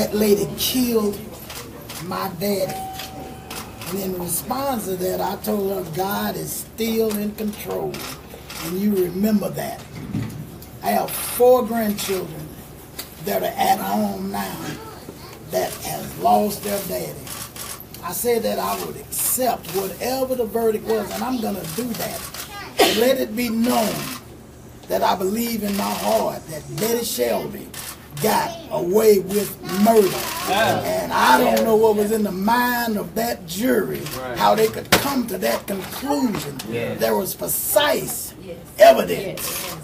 that lady killed my daddy. And in response to that, I told her God is still in control. And you remember that. I have 4 grandchildren that are at home now that has lost their daddy. I said that I would accept whatever the verdict was, and I'm going to do that. And let it be known that I believe in my heart that Betty Shelby got away with murder. And I don't know what was in the mind of that jury, how they could come to that conclusion. There was precise evidence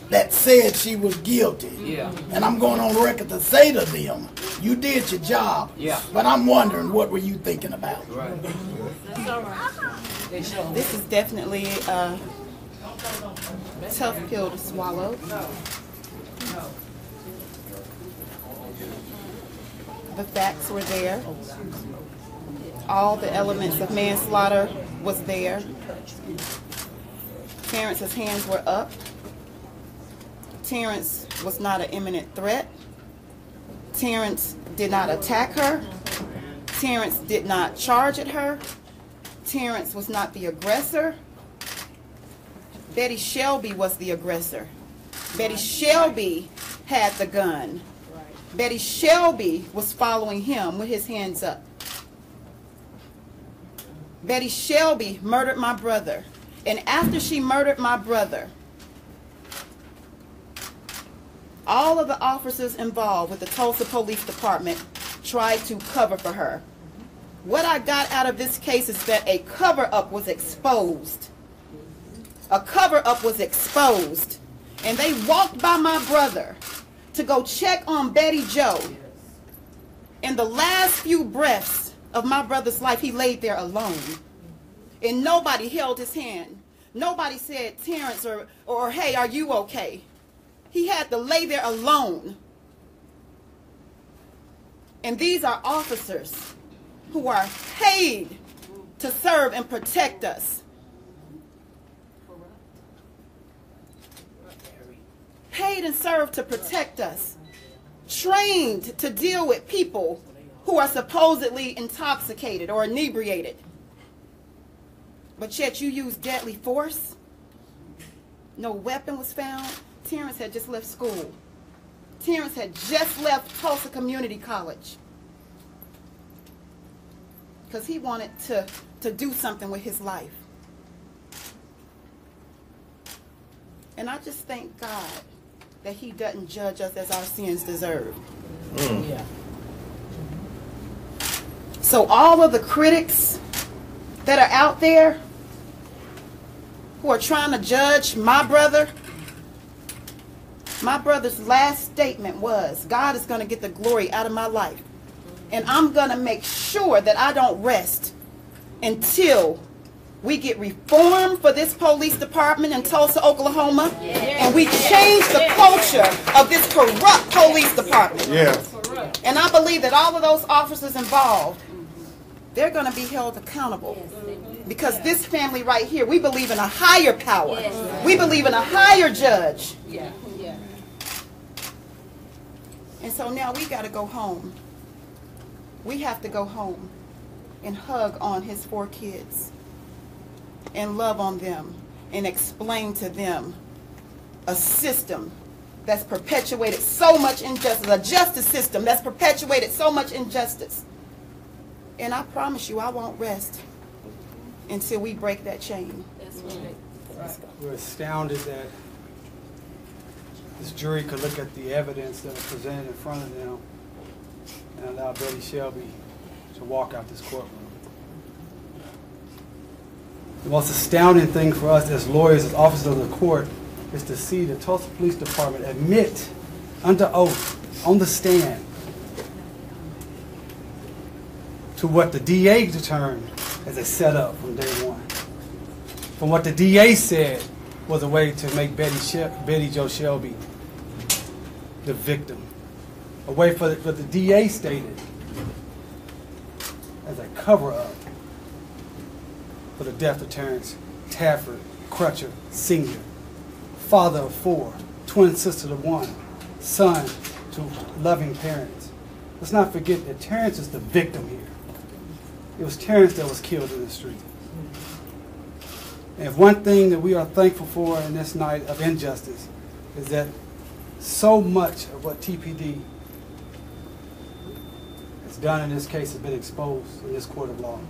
that said she was guilty. And I'm going on record to say to them, you did your job, but I'm wondering, what were you thinking about? This is definitely a tough pill to swallow. The facts were there. All the elements of manslaughter was there. Terrence's hands were up. Terrence was not an imminent threat. Terrence did not attack her. Terrence did not charge at her. Terrence was not the aggressor. Betty Shelby was the aggressor. Betty Shelby had the gun. Betty Shelby was following him with his hands up. Betty Shelby murdered my brother. And after she murdered my brother, all of the officers involved with the Tulsa Police Department tried to cover for her. What I got out of this case is that a cover-up was exposed. A cover-up was exposed. And they walked by my brother to go check on Betty Joe. In the last few breaths of my brother's life, he laid there alone. And nobody held his hand. Nobody said, Terrence, or hey, are you okay? He had to lay there alone. And these are officers who are paid to serve and protect us. Paid and served to protect us. Trained to deal with people who are supposedly intoxicated or inebriated. But yet you use deadly force. No weapon was found. Terrence had just left school. Terrence had just left Tulsa Community College. Because he wanted to do something with his life. And I just thank God that he doesn't judge us as our sins deserve. Yeah. So all of the critics that are out there who are trying to judge my brother's last statement was, God is going to get the glory out of my life. And I'm going to make sure that I don't rest until we get reform for this police department in Tulsa, Oklahoma, and we change the culture of this corrupt police department. And I believe that all of those officers involved, they're going to be held accountable. Because this family right here, we believe in a higher power. We believe in a higher judge. And so now we got to go home. We have to go home and hug on his 4 kids and love on them and explain to them a system that's perpetuated so much injustice, a justice system that's perpetuated so much injustice. And I promise you, I won't rest until we break that chain. That's right. We're astounded that this jury could look at the evidence that was presented in front of them and allow Betty Shelby to walk out this courtroom. The most astounding thing for us as lawyers, as officers of the court, is to see the Tulsa Police Department admit under oath, on the stand, to what the DA determined as a setup from day one. From what the DA said was a way to make Betty Joe Shelby the victim. A way for what the DA stated as a cover-up for the death of Terrence Tafford Crutcher Sr., father of 4, twin sister to 1, son to loving parents. let's not forget that Terrence is the victim here. It was Terrence that was killed in the street. And if one thing that we are thankful for in this night of injustice is that so much of what TPD has done in this case has been exposed in this court of law.